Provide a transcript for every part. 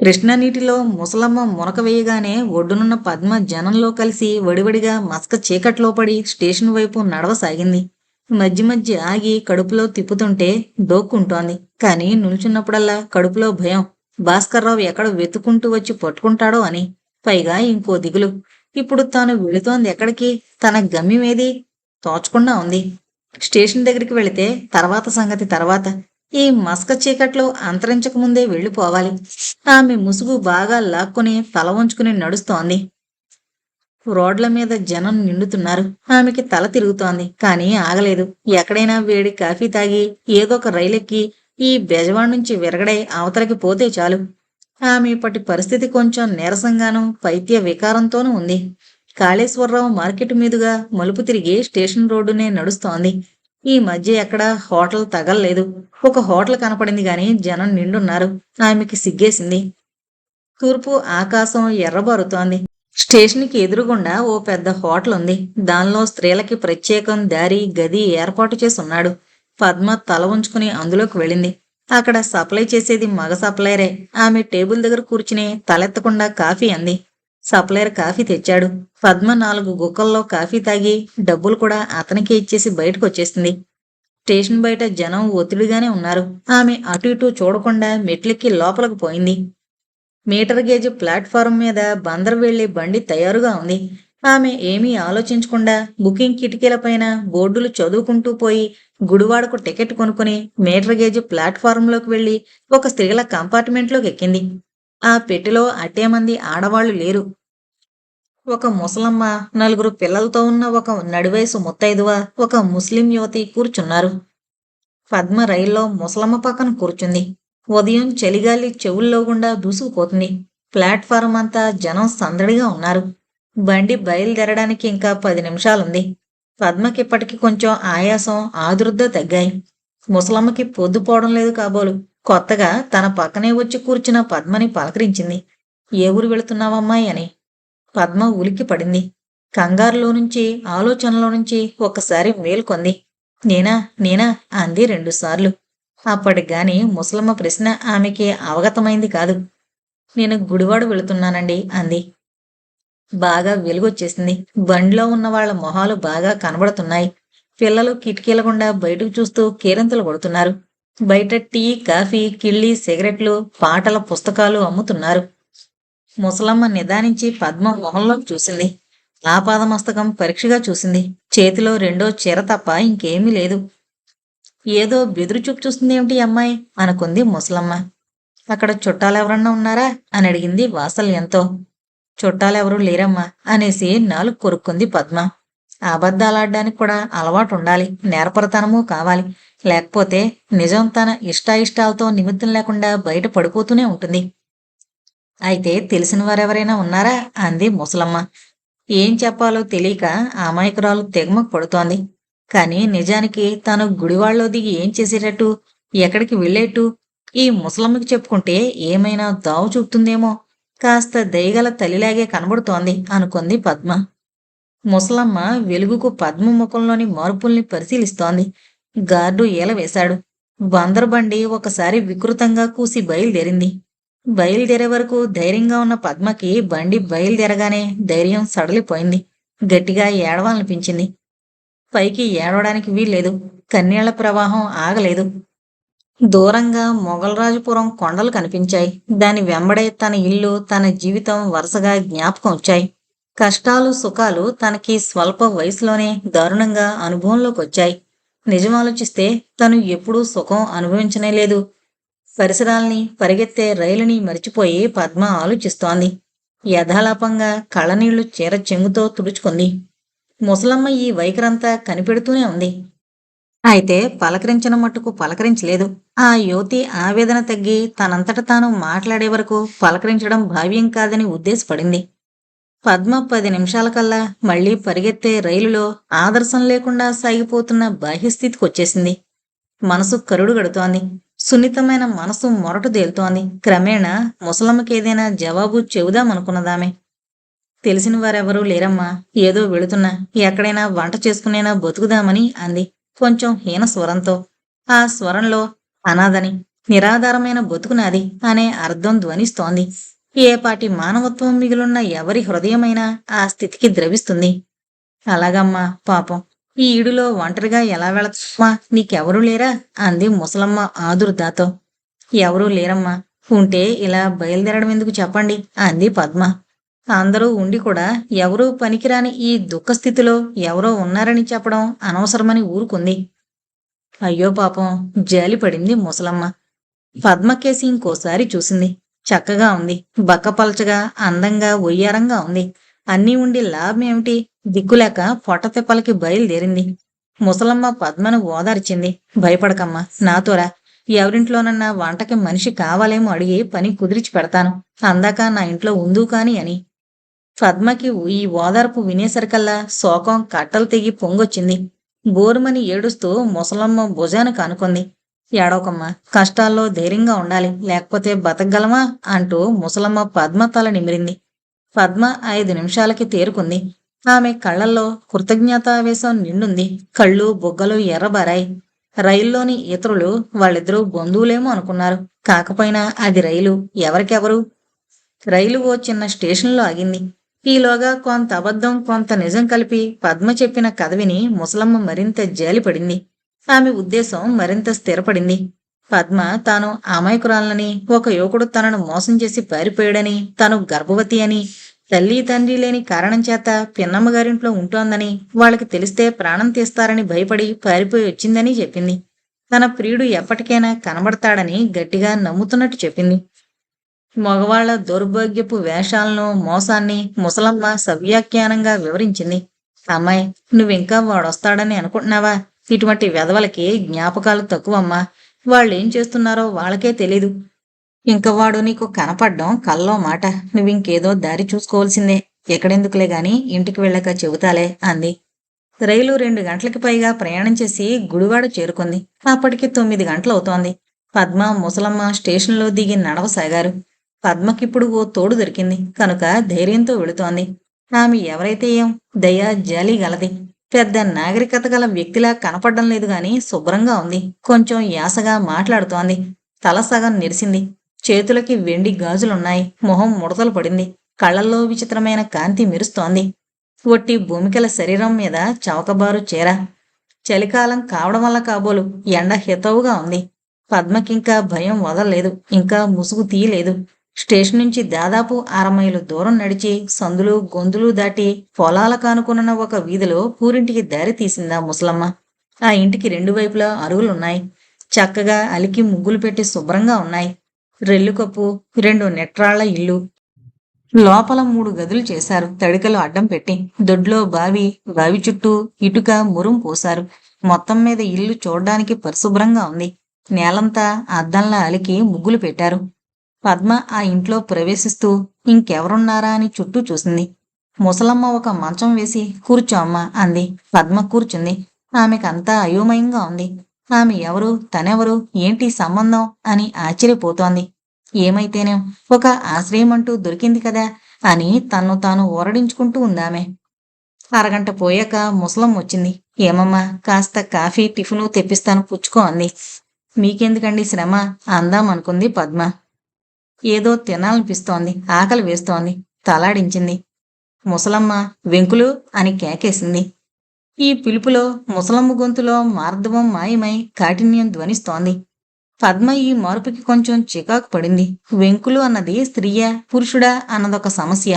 కృష్ణా నీటిలో ముసలమ్మ మునక వేయగానే ఒడ్డునున్న పద్మ జనంలో కలిసి వడివడిగా మసక చీకట్లో పడి స్టేషన్ వైపు నడవసాగింది. మధ్య మధ్య ఆగి కడుపులో తిప్పుతుంటే డోక్కుంటోంది. కానీ నిల్చున్నప్పుడల్లా కడుపులో భయం. భాస్కర్రావు ఎక్కడ వెతుకుంటూ వచ్చి పట్టుకుంటాడో అని. పైగా ఇంకో దిగులు. ఇప్పుడు తాను వెళుతోంది ఎక్కడికి? తన గమ్యమేది? తోచకుండా ఉంది. స్టేషన్ దగ్గరికి వెళితే తర్వాత సంగతి తర్వాత. ఈ మసక చీకట్లో అంతరించకముందే వెళ్ళిపోవాలి. ఆమె ముసుగు బాగా లాక్కొని తల వంచుకుని నడుస్తోంది. రోడ్ల మీద జనం నిండుతున్నారు. ఆమెకి తల తిరుగుతోంది. కానీ ఆగలేదు. ఎక్కడైనా వేడి కాఫీ తాగి ఏదొక రైలెక్కి ఈ బెజవాడ నుంచి విరగడై అవతలకి పోతే చాలు. ఆమె ఇప్పటి పరిస్థితి కొంచెం నీరసంగానూ పైత్య వికారంతోనూ ఉంది. కాళేశ్వరరావు మార్కెట్ మీదుగా మలుపు తిరిగి స్టేషన్ రోడ్డునే నడుస్తోంది. ఈ మధ్య ఎక్కడా హోటల్ తగల్లేదు. ఒక హోటల్ కనపడింది గాని జనం నిండున్నారు. ఆమెకి సిగ్గేసింది. తూర్పు ఆకాశం ఎర్రబారుతోంది. స్టేషన్కి ఎదురుగుండా ఓ పెద్ద హోటల్ ఉంది. దానిలో స్త్రీలకి ప్రత్యేకం దారి గది ఏర్పాటు చేసున్నాడు. పద్మ తల ఉంచుకుని అందులోకి వెళ్ళింది. అక్కడ సప్లై చేసేది మగ సప్లైరే. ఆమె టేబుల్ దగ్గర కూర్చుని తలెత్తకుండా కాఫీ అంది. సప్లైర్ కాఫీ తెచ్చాడు. పద్మ 4 గుక్కల్లో కాఫీ తాగి డబ్బులు కూడా అతనికే ఇచ్చేసి బయటకు వచ్చేసింది. స్టేషన్ బయట జనం ఒత్తిడిగానే ఉన్నారు. ఆమె అటు ఇటు చూడకుండా మెట్లెక్కి లోపలకు పోయింది. మీటర్ గేజ్ ప్లాట్ఫారం మీద బందర్ వెళ్లే బండి తయారుగా ఉంది. ఆమె ఏమీ ఆలోచించకుండా బుకింగ్ కిటికీలపైన బోర్డులు చదువుకుంటూ పోయి గుడివాడకు టికెట్ కొనుక్కుని మీటర్ గేజ్ ప్లాట్ఫారంలోకి వెళ్లి ఒక స్త్రీల కంపార్ట్మెంట్లోకి ఎక్కింది. ఆ పెట్టెలో అట్టేమంది ఆడవాళ్లు లేరు. ఒక ముసలమ్మ, 4 పిల్లలతో ఉన్న ఒక నడివయసు ముత్తైదువ, ఒక ముస్లిం యువతి కూర్చున్నారు. పద్మ రైల్లో ముసలమ్మ పక్కన కూర్చుంది. ఉదయం చలిగాలి చెవుల్లో గుండా దూసుకుపోతుంది. ప్లాట్ఫారం అంతా జనం సందడిగా ఉన్నారు. బండి బయలుదేరడానికి ఇంకా 10 నిమిషాలుంది. పద్మకిప్పటికి కొంచెం ఆయాసం, ఆదుర్ద తగ్గాయి. ముసలమ్మకి పొద్దుపోవడం లేదు కాబోలు. కొత్తగా తన పక్కనే వచ్చి కూర్చున్న పద్మని పలకరించింది. ఏ ఊరు వెళుతున్నావమ్మాయి అని. పద్మ ఉలిక్కి పడింది. కంగారులో నుంచి, ఆలోచనలో నుంచి ఒక్కసారి మేల్కొంది. నేనా నేనా అంది 2 సార్లు. అప్పటిగాని ముసలమ్మ ప్రశ్న ఆమెకి అవగతమైంది కాదు. నేను గుడివాడ వెళుతున్నానండి అంది. బాగా వెలుగొచ్చేసింది. బండిలో ఉన్న వాళ్ల మొహాలు బాగా కనబడుతున్నాయి. పిల్లలు కిటికీల గుండా బయటకు చూస్తూ కేరింతలు కొడుతున్నారు. బయట టీ, కాఫీ, కిళ్ళి, సిగరెట్లు, పాటల పుస్తకాలు అమ్ముతున్నారు. ముసలమ్మ నిదానించి పద్మ మొహంలోకి చూసింది. ఆపాదమస్తకం పరీక్షగా చూసింది. చేతిలో 2వ చీర తప్ప ఇంకేమీ లేదు. ఏదో బెదురు చూపు చూస్తుందేమిటి అమ్మాయి అనుకుంది ముసలమ్మ. అక్కడ చుట్టాలెవరన్నా ఉన్నారా అని అడిగింది వాత్సల్యంతో. చుట్టాలెవరూ లేరమ్మా అనేసి నాలుగు కొరుక్కుంది పద్మ. అబద్ధాలాడ్డానికి కూడా అలవాటు ఉండాలి, నేర్పరతనమూ కావాలి. లేకపోతే నిజం తన ఇష్టాయిష్టాలతో నిమిత్తం లేకుండా బయట పడిపోతూనే ఉంటుంది. అయితే తెలిసిన వారెవరైనా ఉన్నారా అంది ముసలమ్మ. ఏం చెప్పాలో తెలియక అమాయకురాలు తెగమకు పడుతోంది. కాని నిజానికి తాను గుడివాళ్ళలో దిగి ఏం చేసేటట్టు, ఎక్కడికి వెళ్ళేట్టు ఈ ముసలమ్మకి చెప్పుకుంటే ఏమైనా దావు చూపుతుందేమో. కాస్త దయగల తల్లిలాగే కనబడుతోంది అనుకుంది పద్మ. ముసలమ్మ వెలుగుకు పద్మ ముఖంలోని మార్పుల్ని పరిశీలిస్తోంది. గార్డు ఈల వేశాడు. బందరు బండి ఒకసారి వికృతంగా కూసి బయలుదేరింది. బయలుదేరే వరకు ధైర్యంగా ఉన్న పద్మకి బండి బయలుదేరగానే ధైర్యం సడలిపోయింది. గట్టిగా ఏడవాలనిపించింది. పైకి ఏడవడానికి వీల్లేదు. కన్నీళ్ల ప్రవాహం ఆగలేదు. దూరంగా మొగల్రాజుపురం కొండలు కనిపించాయి. దాని వెంబడే తన ఇల్లు, తన జీవితం వరుసగా జ్ఞాపకం వచ్చాయి. కష్టాలు, సుఖాలు తనకి స్వల్ప వయసులోనే దారుణంగా అనుభవంలోకి వచ్చాయి. నిజం ఆలోచిస్తే తను ఎప్పుడూ సుఖం అనుభవించనే లేదు. పరిసరాల్ని, పరిగెత్తే రైలుని మరిచిపోయి పద్మ ఆలోచిస్తోంది. యథాలాపంగా కళ్ళనీళ్లు చీర చెంగుతో తుడుచుకుంది. ముసలమ్మ ఈ వైఖరంతా కనిపెడుతూనే ఉంది. అయితే పలకరించిన మట్టుకు పలకరించలేదు. ఆ యువతి ఆవేదన తగ్గి తనంతట తాను మాట్లాడే వరకు పలకరించడం భావ్యం కాదని ఉద్దేశపడింది. పద్మ 10 నిమిషాలకల్లా మళ్లీ పరిగెత్తే రైలులో ఆదర్శం లేకుండా సాగిపోతున్న బాహ్యస్థితికి వచ్చేసింది. మనసు కరుడు గడుతోంది. సున్నితమైన మనసు మొరటు తేలుతోంది. క్రమేణా ముసలమ్మకేదైనా జవాబు చెబుదామనుకున్నదామె. తెలిసిన వారెవరూ లేరమ్మా, ఏదో వెళుతున్నా, ఎక్కడైనా వంట చేసుకునేనా బతుకుదామని అంది కొంచెం హీన స్వరంతో. ఆ స్వరంలో అనాథని, నిరాధారమైన బతుకు నాది అనే అర్థం ధ్వనిస్తోంది. ఏపాటి మానవత్వం మిగిలున్న ఎవరి హృదయమైనా ఆ స్థితికి ద్రవిస్తుంది. అలాగమ్మా పాపం. ఈ ఈడులో ఒంటరిగా ఎలా వెళతామా? నీకెవరూ లేరా? అంది ముసలమ్మ ఆదుర్దాతో. ఎవరూ లేరమ్మా. ఉంటే ఇలా బయలుదేరడం ఎందుకు చెప్పండి అంది పద్మ. అందరూ ఉండి కూడా ఎవరూ పనికిరాని ఈ దుఃఖస్థితిలో ఎవరో ఉన్నారని చెప్పడం అనవసరమని ఊరుకుంది. అయ్యో పాపం జాలిపడింది ముసలమ్మ. పద్మకేసి ఇంకోసారి చూసింది. చక్కగా ఉంది. బక్కపలచగా, అందంగా, ఒయ్యారంగా ఉంది. అన్నీ ఉండి లాభం ఏమిటి? దిక్కులేక పొట్టతిప్పలకి బయలుదేరింది. ముసలమ్మ పద్మను ఓదార్చింది. భయపడకమ్మా, నాతోరా. ఎవరింట్లోనన్నా వంటకి మనిషి కావాలేమో అడిగి పని కుదిరిచి పెడతాను. అందాక నా ఇంట్లో ఉందు కాని అని. పద్మకి ఈ ఓదార్పు వినేసరికల్లా శోకం కట్టలు తెగి పొంగొచ్చింది. బోరుమని ఏడుస్తూ ముసలమ్మ భుజాన కానుకుంది. ఏడవకమ్మా, కష్టాల్లో ధైర్యంగా ఉండాలి, లేకపోతే బతకగలమా అంటూ ముసలమ్మ పద్మ తల నిమిరింది. పద్మ 5 నిమిషాలకి తేరుకుంది. ఆమె కళ్ళల్లో కృతజ్ఞతావేశం నిండుంది. కళ్ళు బుగ్గలు ఎర్రబారాయి. రైల్లోని ఇతరులు వాళ్ళిద్దరూ బంధువులేమో అనుకున్నారు. కాకపోయినా అది రైలు. ఎవరికెవరు? రైలు ఓ చిన్న స్టేషన్లో ఆగింది. ఈలోగా కొంత అబద్ధం కొంత నిజం కలిపి పద్మ చెప్పిన కథ విని ముసలమ్మ మరింత జాలిపడింది. ఆమె ఉద్దేశం మరింత స్థిరపడింది. పద్మ తాను అమాయకురాలనని, ఒక యువకుడు తనను మోసం చేసి పారిపోయాడని, తను గర్భవతి అని, తల్లి తండ్రి లేని కారణం చేత పిన్నమ్మగారింట్లో ఉంటోందని, వాళ్ళకి తెలిస్తే ప్రాణం తీస్తారని భయపడి పారిపోయి వచ్చిందని చెప్పింది. తన ప్రియుడు ఎప్పటికైనా కనబడతాడని గట్టిగా నమ్ముతున్నట్టు చెప్పింది. మగవాళ్ల దౌర్భాగ్యపు వేషాలను, మోసాన్ని ముసలమ్మ సవ్యాఖ్యానంగా వివరించింది. అమ్మాయి, నువ్వింకా వాడొస్తాడని అనుకుంటున్నావా? ఇటువంటి వెధవలకి జ్ఞాపకాలు తక్కువమ్మా. వాళ్ళేం చేస్తున్నారో వాళ్ళకే తెలీదు. ఇంక వాడు నీకు కనపడ్డం కల్లో మాట. నువ్వింకేదో దారి చూసుకోవాల్సిందే. ఎక్కడెందుకులే గాని ఇంటికి వెళ్ళాక చెబుతాలే అంది. రైలు 2 గంటలకి పైగా ప్రయాణం చేసి గుడివాడ చేరుకుంది. అప్పటికి 9 గంటలవుతోంది. పద్మ, ముసలమ్మ స్టేషన్లో దిగి నడవసాగారు. పద్మకిప్పుడు ఓ తోడు దొరికింది కనుక ధైర్యంతో వెళుతోంది. ఆమె ఎవరైతే ఏం, దయ, జాలి గలది. పెద్ద నాగరికత గల వ్యక్తిలా కనపడ్డం లేదు గాని శుభ్రంగా ఉంది. కొంచెం యాసగా మాట్లాడుతోంది. తల సగం నెరిసింది. చేతులకి వెండి గాజులున్నాయి. మొహం ముడతలు పడింది. కళ్ళల్లో విచిత్రమైన కాంతి మెరుస్తోంది. ఒట్టి భూమికల శరీరం మీద చవకబారు చీర. చలికాలం కావడం వల్ల కాబోలు ఎండ హితవుగా ఉంది. పద్మకింకా భయం వదలలేదు. ఇంకా ముసుగు తీయలేదు. స్టేషన్ నుంచి దాదాపు 1/2 మైలు దూరం నడిచి సందులు గొంతులు దాటి పొలాల కానుకున్న ఒక వీధిలో పూరింటికి దారి తీసిందా ముసలమ్మ. ఆ ఇంటికి 2 వైపులా అరుగులున్నాయి. చక్కగా అలికి ముగ్గులు పెట్టి శుభ్రంగా ఉన్నాయి. రెల్లుకప్పు, 2 నెట్రాళ్ల ఇల్లు. లోపల 3 గదులు చేశారు తడికలు అడ్డం పెట్టి. దొడ్లో బావి, బావి చుట్టూ ఇటుక మురుం పోశారు. మొత్తం మీద ఇల్లు చూడ్డానికి పరిశుభ్రంగా ఉంది. నేలంతా అద్దంలా అలికి ముగ్గులు పెట్టారు. పద్మ ఆ ఇంట్లో ప్రవేశిస్తూ ఇంకెవరున్నారా అని చుట్టూ చూసింది. ముసలమ్మ ఒక మంచం వేసి కూర్చో అమ్మా అంది. పద్మ కూర్చుంది. ఆమెకంతా అయోమయంగా ఉంది. ఆమె ఎవరు, తనెవరు, ఏంటి సంబంధం అని ఆశ్చర్యపోతోంది. ఏమైతేనే ఒక ఆశ్రయం అంటూ దొరికింది కదా అని తన్ను తాను ఊరడించుకుంటూ ఉందామె. అరగంట పోయాక ముసలమ్మ వచ్చింది. ఏమమ్మా, కాస్త కాఫీ టిఫిను తెప్పిస్తాను, పుచ్చుకో అంది. మీకెందుకండి శ్రమ అందామనుకుంది పద్మ. ఏదో తినాలనిపిస్తోంది, ఆకలి వేస్తోంది. తలాడించింది. ముసలమ్మ వెంకులు అని కేకేసింది. ఈ పిలుపులో ముసలమ్మ గొంతులో మార్దవం మాయమై కాఠిన్యం ధ్వనిస్తోంది. పద్మ ఈ మార్పుకి కొంచెం చికాకు పడింది. వెంకులు అన్నది స్త్రీయా, పురుషుడా అన్నదొక సమస్య.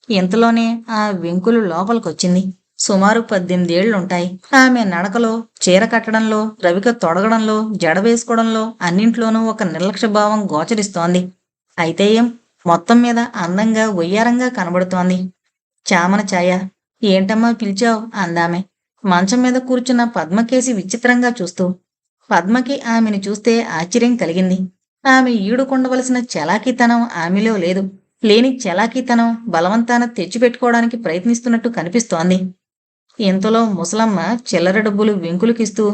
ఇంతలోనే ఆ వెంకులు లోపలికొచ్చింది. సుమారు 18 ఏళ్లుంటాయి. ఆమె నడకలో, చీర కట్టడంలో, రవిక తొడగడంలో, జడ వేసుకోవడంలో అన్నింట్లోనూ ఒక నిర్లక్ష్య భావం గోచరిస్తోంది. అయితే ఏం, మొత్తం మీద అందంగా వయ్యారంగా కనబడుతోంది. చామన ఛాయ. ఏంటమ్మా పిలిచావు అందామె మంచం మీద కూర్చున్న పద్మకేసి విచిత్రంగా చూస్తూ. పద్మకి ఆమెను చూస్తే ఆశ్చర్యం కలిగింది. ఆమె ఈడుకొండవలసిన చలాకీతనం ఆమెలో లేదు. లేని చలాకీతనం బలవంతాన తెచ్చిపెట్టుకోవడానికి ప్రయత్నిస్తున్నట్టు కనిపిస్తోంది. ఇంతలో ముసలమ్మ చిల్లర డబ్బులు వెంకులకిస్తూ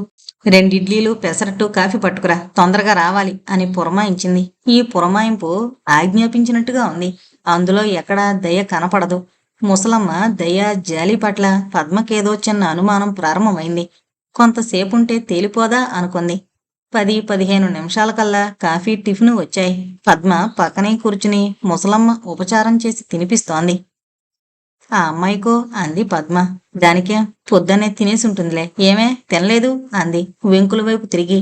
2 ఇడ్లీలు, పెసరట్టు, కాఫీ పట్టుకురా, తొందరగా రావాలి అని పురమాయించింది. ఈ పురమాయింపు ఆజ్ఞాపించినట్టుగా ఉంది. అందులో ఎక్కడా దయ కనపడదు. ముసలమ్మ దయ, జాలి పట్ల పద్మకేదో చిన్న అనుమానం ప్రారంభమైంది. కొంతసేపుంటే తేలిపోదా అనుకుంది. 10-15 నిమిషాలకల్లా కాఫీ టిఫిన్ వచ్చాయి. పద్మ పక్కనే కూర్చుని ముసలమ్మ ఉపచారం చేసి తినిపిస్తోంది. ఆ అమ్మాయికో అంది పద్మ. దానికే పొద్దున్నే తినేసి ఉంటుందిలే. ఏమే తినలేదు అంది వెంకుల వైపు తిరిగి.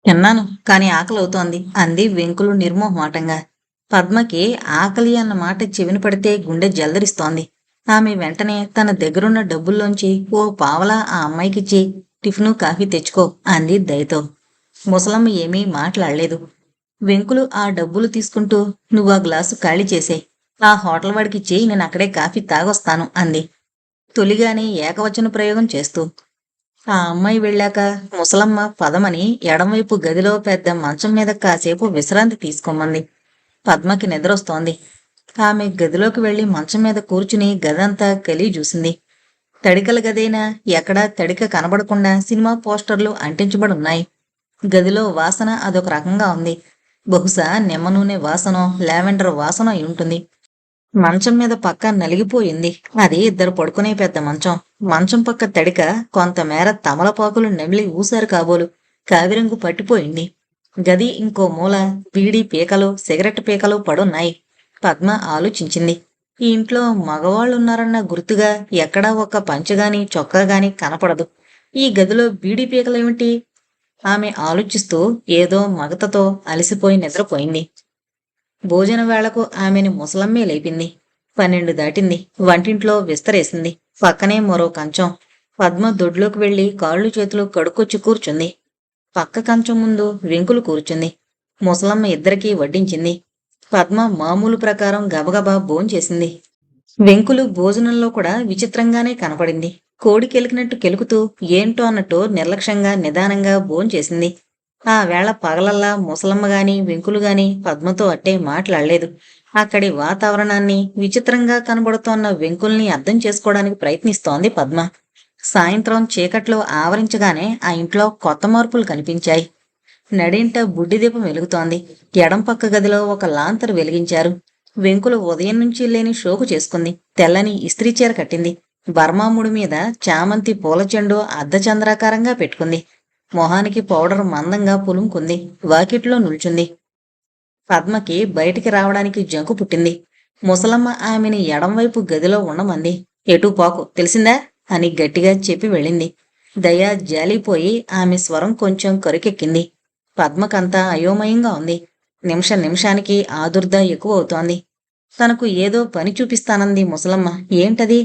తిన్నాను, కాని ఆకలవుతోంది అంది వెంకులు నిర్మోహమాటంగా. పద్మకి ఆకలి అన్న మాట చెవిన పడితే గుండె జలదరిస్తోంది. ఆమె వెంటనే తన దగ్గరున్న డబ్బుల్లోంచి ఓ పావలా ఆ అమ్మాయికిచ్చి టిఫిను కాఫీ తెచ్చుకో అంది దయతో. ముసలమ్మ ఏమీ మాట్లాడలేదు. వెంకులు ఆ డబ్బులు తీసుకుంటూ నువ్వు ఆ గ్లాసు ఖాళీ చేసేయ్, ఆ హోటల్ వాడికిచ్చి నేను అక్కడే కాఫీ తాగొస్తాను అంది తొలిగాని ఏకవచన ప్రయోగం చేస్తూ. ఆ అమ్మాయి వెళ్ళాక ముసలమ్మ పదమని ఎడంవైపు గదిలో పెద్ద మంచం మీద కాసేపు విశ్రాంతి తీసుకోమంది. పద్మకి నిద్రొస్తోంది. ఆమె గదిలోకి వెళ్లి మంచం మీద కూర్చుని గదంతా కలిగి చూసింది. తడికల గదైనా ఎక్కడా తడిక కనబడకుండా సినిమా పోస్టర్లు అంటించబడున్నాయి. గదిలో వాసన అదొక రకంగా ఉంది. బహుశా నిమ్మ నూనె వాసనో లావెండర్ వాసనో అయి ఉంటుంది. మంచం మీద పక్క నలిగిపోయింది. అది ఇద్దరు పడుకునే పెద్ద మంచం. మంచం పక్క తడిక కొంతమేర తమలపాకులు నమిలి ఊసారు కాబోలు కావిరంగు పట్టిపోయింది. గది ఇంకో మూల బీడీ పీకలు సిగరెట్ పీకలు పడున్నాయి. పద్మ ఆలోచించింది. ఈ ఇంట్లో మగవాళ్ళున్నారన్న గుర్తుగా ఎక్కడా ఒక పంచగాని చొక్కాగాని కనపడదు. ఈ గదిలో బీడీ పీకలేమిటి? ఆమె ఆలోచిస్తూ ఏదో మగతతో అలసిపోయి నిద్రపోయింది. భోజన వేళకు ఆమెని ముసలమ్మే లేపింది. 12 దాటింది. వంటింట్లో విస్తరేసింది. పక్కనే మరో కంచం. పద్మ దొడ్లోకి వెళ్లి కాళ్ళు చేతులు కడుక్కొచ్చి కూర్చుంది. పక్క కంచం ముందు వెంకులు కూర్చుంది. ముసలమ్మ ఇద్దరికీ వడ్డించింది. పద్మ మామూలు ప్రకారం గబగబా భోంచేసింది. వెంకులు భోజనంలో కూడా విచిత్రంగానే కనపడింది. కోడి కెలికినట్టు కెలుకుతూ ఏంటో అన్నట్టు నిర్లక్ష్యంగా నిదానంగా భోంచేసింది. ఆ వేళ పగలల్లా ముసలమ్మగాని వెంకులుగాని పద్మతో అట్టే మాట్లాడలేదు. అక్కడి వాతావరణాన్ని విచిత్రంగా కనబడుతోన్న వెంకుల్ని అర్థం చేసుకోవడానికి ప్రయత్నిస్తోంది పద్మ. సాయంత్రం చీకట్లో ఆవరించగానే ఆ ఇంట్లో కొత్త మార్పులు కనిపించాయి. నడింట బుడ్డిదీపం వెలుగుతోంది. ఎడం పక్క గదిలో ఒక లాంతరు వెలిగించారు. వెంకులు ఉదయం నుంచి లేని షోకు చేసుకుంది. తెల్లని ఇస్త్రీ చీర కట్టింది. బర్మాముడి మీద చామంతి పూల చెండు అర్ధచంద్రాకారంగా పెట్టుకుంది. మొహానికి పౌడర్ మందంగా పులుముకుంది. వాకిట్లో నిల్చుంది. పద్మకి బయటికి రావడానికి జంకు పుట్టింది. ముసలమ్మ ఆమెని ఎడంవైపు గదిలో ఉండమంది. ఎటూ పోకు, తెలిసిందా అని గట్టిగా చెప్పి వెళ్ళింది. దయ జాలిపోయి ఆమె స్వరం కొంచెం కరుకెక్కింది. పద్మకంతా అయోమయంగా ఉంది. నిమిషానికి ఆదుర్ద ఎక్కువ అవుతోంది. తనకు ఏదో పని చూపిస్తానంది ముసలమ్మ. ఏంటది?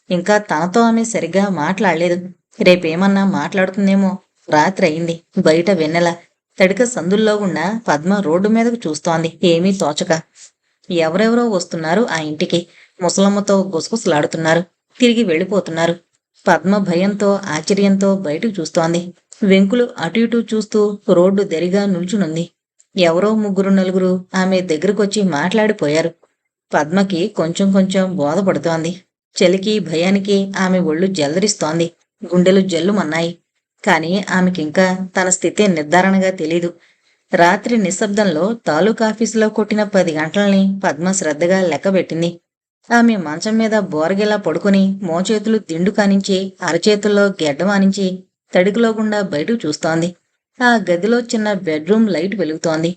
ఇంకా తనతో ఆమె సరిగ్గా మాట్లాడలేదు. రేపేమన్నా మాట్లాడుతుందేమో. రాత్రి అయింది. బయట వెన్నెల. తడిక సందుల్లో గుండా పద్మ రోడ్డు మీదకు చూస్తోంది ఏమీ తోచక. ఎవరెవరో వస్తున్నారు ఆ ఇంటికి. ముసలమ్మతో గుసగుసలాడుతున్నారు. తిరిగి వెళ్ళిపోతున్నారు. పద్మ భయంతో ఆశ్చర్యంతో బయటకు చూస్తోంది. వెంకులు అటు ఇటూ చూస్తూ రోడ్డు దరిగా నిల్చునుంది. ఎవరో 3-4 ఆమె దగ్గరకొచ్చి మాట్లాడిపోయారు. పద్మకి కొంచెం కొంచెం బోధపడుతోంది. చలికి భయానికి ఆమె ఒళ్ళు జలదరిస్తోంది. గుండెలు జల్లుమన్నాయి. కాని ఆమెకింకా తన స్థితి నిర్ధారణగా తెలీదు. రాత్రి నిశ్శబ్దంలో తాలూకాఫీసులో కొట్టిన 10 గంటల్ని పద్మ శ్రద్ధగా లెక్కబెట్టింది. ఆమె మంచం మీద బోరగిలా పడుకుని మోచేతులు దిండు కానించి అరచేతుల్లో గెడ్డమానించి తడికిలో గుండా బయటకు చూస్తోంది. ఆ గదిలో చిన్న బెడ్రూమ్ లైట్ వెలుగుతోంది.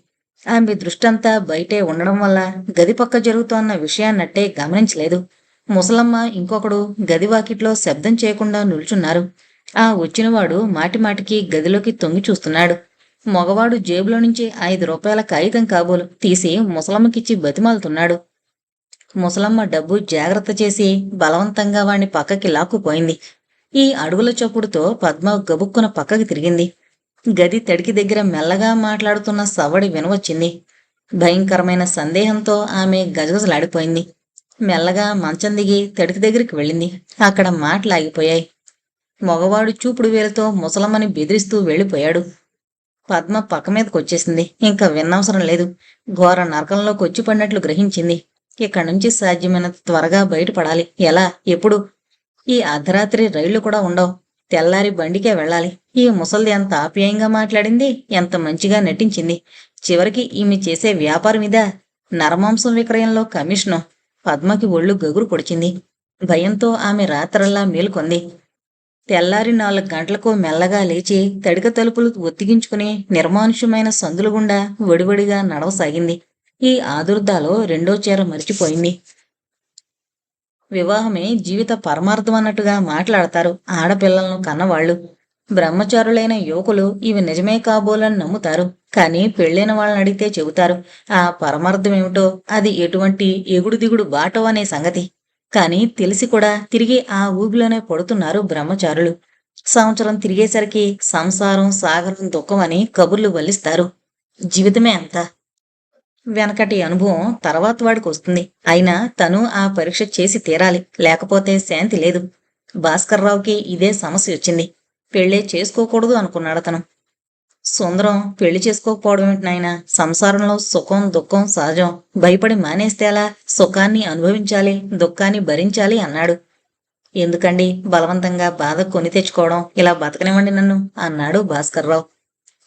ఆమె దృష్టంతా బయటే ఉండడం వల్ల గది పక్క జరుగుతోన్న విషయాన్నట్టే గమనించలేదు. ముసలమ్మ ఇంకొకడు గది వాకిట్లో శబ్దం చేయకుండా నిల్చున్నారు. ఆ వచ్చినవాడు మాటిమాటికి గదిలోకి తొంగి చూస్తున్నాడు. మగవాడు జేబులో నుంచి 5 రూపాయల కాగితం కాబోలు తీసి ముసలమ్మకిచ్చి బతిమాలుతున్నాడు. ముసలమ్మ డబ్బు జాగ్రత్త చేసి బలవంతంగా వాణ్ణి పక్కకి లాక్కుపోయింది. ఈ అడుగుల చప్పుడుతో పద్మ గబుక్కున పక్కకి తిరిగింది. గది తడికి దగ్గర మెల్లగా మాట్లాడుతున్న సవ్వడి వినవచ్చింది. భయంకరమైన సందేహంతో ఆమె గజగజలాడిపోయింది. మెల్లగా మంచం దిగి తడికి దగ్గరికి వెళ్ళింది. అక్కడ మాటలాగిపోయాయి. మగవాడు చూపుడు వేలతో ముసలమ్మని బెదిరిస్తూ వెళ్ళిపోయాడు. పద్మ పక్క మీదకొచ్చేసింది. ఇంకా విన్నవసరం లేదు. ఘోర నరకంలోకి వచ్చి పడినట్లు గ్రహించింది. ఇక్కడి నుంచి సాధ్యమైనంత త్వరగా బయటపడాలి. ఎలా? ఎప్పుడు? ఈ అర్ధరాత్రి రైళ్లు కూడా ఉండవు. తెల్లారి బండికే వెళ్ళాలి. ఈ ముసల్ది ఎంత ఆప్యాయంగా మాట్లాడింది, ఎంత మంచిగా నటించింది. చివరికి ఈమె చేసే వ్యాపారం ఇదా? నరమాంసం విక్రయంలో కమిషను. పద్మకి ఒళ్ళు గగురు పొడిచింది. భయంతో ఆమె రాత్రల్లా మేలుకొంది. తెల్లారి 4 గంటలకు మెల్లగా లేచి తడిక తలుపులు ఒత్తిగించుకుని నిర్మానుష్యమైన సందుల గుండా వడివడిగా నడవసాగింది. ఈ ఆదుర్దాలో రెండో చీర మరిచిపోయింది. వివాహమే జీవిత పరమార్థం అన్నట్టుగా మాట్లాడతారు ఆడపిల్లలను కన్నవాళ్లు. బ్రహ్మచారులైన యువకులు ఇవి నిజమే కాబోలని నమ్ముతారు. కానీ పెళ్ళైన వాళ్ళని అడిగితే చెబుతారు ఆ పరమార్థమేమిటో, అది ఎటువంటి ఎగుడు దిగుడు బాటో అనే సంగతి. కానీ తెలిసి కూడా తిరిగి ఆ ఊబిలోనే పడుతున్నారు బ్రహ్మచారులు. సంవత్సరం తిరిగేసరికి సంసారం సాగరం దుఃఖం అని కబుర్లు వల్లిస్తారు. జీవితమే అంతా. వెనకటి అనుభవం తర్వాత వాడికి వస్తుంది. అయినా తను ఆ పరీక్ష చేసి తీరాలి, లేకపోతే శాంతి లేదు. భాస్కర్రావుకి ఇదే సమస్య వచ్చింది. పెళ్ళే చేసుకోకూడదు అనుకున్నాడు అతను. సుందరం పెళ్లి చేసుకోకపోవడం ఏంటి నాయనా? సంసారంలో సుఖం దుఃఖం సహజం. భయపడి మానేస్తే అలా? సుఖాన్ని అనుభవించాలి, దుఃఖాన్ని భరించాలి అన్నాడు. ఎందుకండి బలవంతంగా బాధ కొని తెచ్చుకోవడం? ఇలా బతకనివ్వండి నన్ను అన్నాడు భాస్కర్రావు.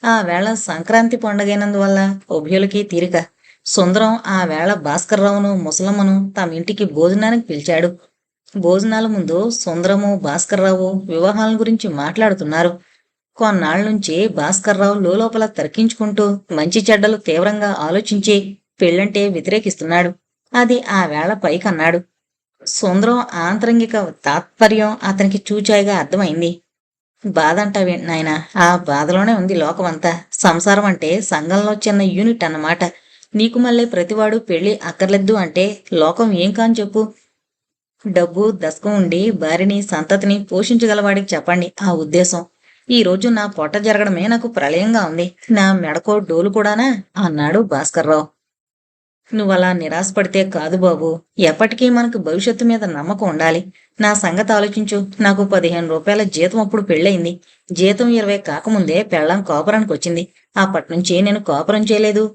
ఆ వేళ సంక్రాంతి పండుగైనందువల్ల ఉభయులకి తీరిక. సుందరం ఆ వేళ భాస్కర్రావును ముసలమ్మను తమ ఇంటికి భోజనానికి పిలిచాడు. భోజనాల ముందు సుందరము భాస్కర్రావు వివాహాల గురించి మాట్లాడుతున్నారు. కొన్నాళ్ల నుంచి భాస్కర్రావు లోపల తర్కించుకుంటూ మంచి చెడ్డలు తీవ్రంగా ఆలోచించి పెళ్ళంటే వ్యతిరేకిస్తున్నాడు. అది ఆ వేళ పైకన్నాడు. సుందరం ఆంతరంగిక తాత్పర్యం అతనికి చూచాయిగా అర్థమైంది. బాధ అంటావేంటి నాయనా? ఆ బాధలోనే ఉంది లోకమంతా. సంసారం అంటే సంఘంలో చిన్న యూనిట్ అన్నమాట. నీకు మళ్ళీ ప్రతివాడు పెళ్లి అక్కర్లేదు అంటే లోకం ఏం కాని చెప్పు. డబ్బు దశకం ఉండి భార్యని సంతతిని పోషించగలవాడికి చెప్పండి ఆ ఉద్దేశం. ఈ రోజు నా పొట్ట జరగడమే నాకు ప్రళయంగా ఉంది. నా మెడకో డోలు కూడానా అన్నాడు భాస్కర్రావు. నువ్వలా నిరాశపడితే కాదు బాబు. ఎప్పటికీ మనకు భవిష్యత్తు మీద నమ్మకం ఉండాలి. నా సంగతి ఆలోచించు. నాకు 15 రూపాయల జీతం అప్పుడు పెళ్ళయింది. జీతం 20 కాకముందే పెళ్ళాం కాపురానికి వచ్చింది. అప్పటినుంచి నేను కాపురం చేయలేదు,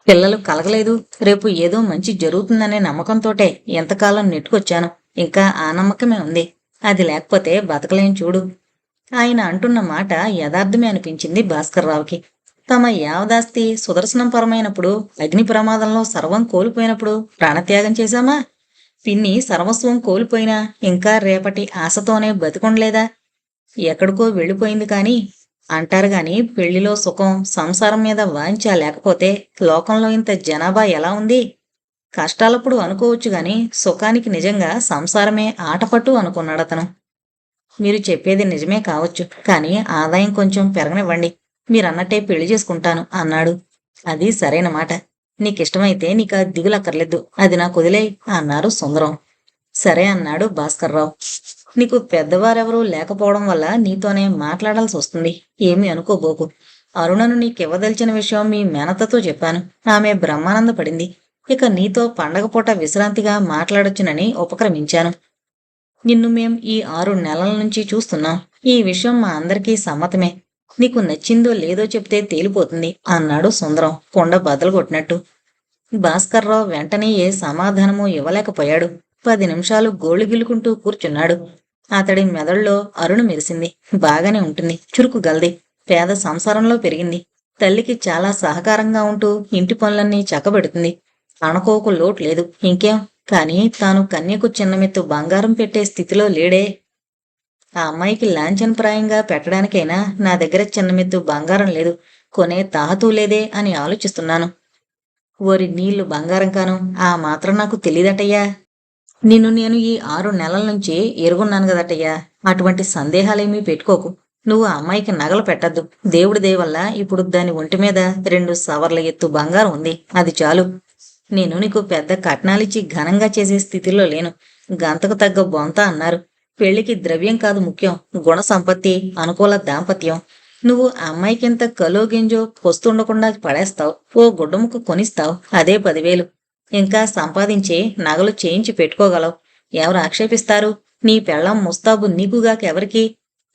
పిల్లలు కలగలేదు. రేపు ఏదో మంచి జరుగుతుందనే నమ్మకంతోటే ఎంతకాలం నెట్టుకొచ్చాను. ఇంకా ఆ నమ్మకమే ఉంది. అది లేకపోతే బతకలేం చూడు. ఆయన అంటున్న మాట యథార్థమే అనిపించింది భాస్కర్రావుకి. తమ యావదాస్తి సుదర్శనంపరమైనప్పుడు, అగ్ని ప్రమాదంలో సర్వం కోల్పోయినప్పుడు ప్రాణత్యాగం చేశామా? పిన్ని సర్వస్వం కోల్పోయినా ఇంకా రేపటి ఆశతోనే బతికొండలేదా? ఎక్కడికో వెళ్ళిపోయింది కాని అంటారు గాని పెళ్లిలో సుఖం, సంసారం మీద వాంఛ లేకపోతే లోకంలో ఇంత జనాభా ఎలా ఉంది? కష్టాలప్పుడు అనుకోవచ్చు గాని సుఖానికి నిజంగా సంసారమే ఆటపట్టు అనుకున్నాడతను. మీరు చెప్పేది నిజమే కావచ్చు, కానీ ఆదాయం కొంచెం పెరగనివ్వండి. మీరన్నట్టే పెళ్లి చేసుకుంటాను అన్నాడు. అది సరైన మాట. నీకిష్టమైతే నీకు ఆ దిగులక్కర్లేదు. అది నాకు వదిలేయ్ అన్నారు సుందరం. సరే అన్నాడు భాస్కర్రావు. నీకు పెద్దవారెవరూ లేకపోవడం వల్ల నీతోనే మాట్లాడాల్సి వస్తుంది. ఏమీ అనుకోబోకు. అరుణను నీకివ్వదలిచిన విషయం మీ మేనతతో చెప్పాను. ఆమె బ్రహ్మానందపడింది. ఇక నీతో పండగ పూట విశ్రాంతిగా మాట్లాడొచ్చునని ఉపక్రమించాను. నిన్ను మేం ఈ 6 నెలల నుంచి చూస్తున్నాం. ఈ విషయం మా అందరికీ సమ్మతమే. నీకు నచ్చిందో లేదో చెప్తే తేలిపోతుంది అన్నాడు సుందరం కొండ బద్దలు కొట్టినట్టు. భాస్కర్రావు వెంటనే ఏ సమాధానమూ ఇవ్వలేకపోయాడు. 10 నిమిషాలు గోళ్లు గిల్లుకుంటూ కూర్చున్నాడు. అతడి మెదడులో అరుణ మెరిసింది. బాగానే ఉంటుంది, చురుకు గలది, పేద సంసారంలో పెరిగింది. తల్లికి చాలా సహకారంగా ఉంటూ ఇంటి పనులన్నీ చక్కబెడుతుంది. అనుకోకు లోటు లేదు. ఇంకేం? కాని తాను కన్యకు చిన్నమెత్తు బంగారం పెట్టే స్థితిలో లేడే. ఆ అమ్మాయికి లాంఛనప్రాయంగా పెట్టడానికైనా నా దగ్గర చిన్నమెత్తు బంగారం లేదు, కొనే తాహతూ లేదే అని ఆలోచిస్తున్నాను. ఓరి నీళ్లు బంగారం కాను, ఆ మాత్రం నాకు తెలీదటయ్యా. నిన్ను నేను ఈ 6 నెలల నుంచి ఎరుగున్నాను గదటయ్యా. అటువంటి సందేహాలేమీ పెట్టుకోకు. నువ్వు ఆ అమ్మాయికి నగలు పెట్టద్దు. దేవుడి దయవల్ల ఇప్పుడు దాని ఒంటి మీద 2 సవర్ల ఎత్తు బంగారం ఉంది. అది చాలు. నేను నీకు పెద్ద కట్నాలిచ్చి ఘనంగా చేసే స్థితిలో లేను. గంతకు తగ్గ బొంత అన్నారు. పెళ్లికి ద్రవ్యం కాదు ముఖ్యం, గుణ సంపత్తి, అనుకూల దాంపత్యం. నువ్వు ఆ అమ్మాయికింత కలో గింజో పొస్తుండకుండా పడేస్తావు. ఓ గుడ్డముక్క కొనిస్తావు, అదే 10,000. ఇంకా సంపాదించి నగలు చేయించి పెట్టుకోగలవు. ఎవరు ఆక్షేపిస్తారు? నీ పెళ్ళం ముస్తాబు నీకుగాకెవరికి?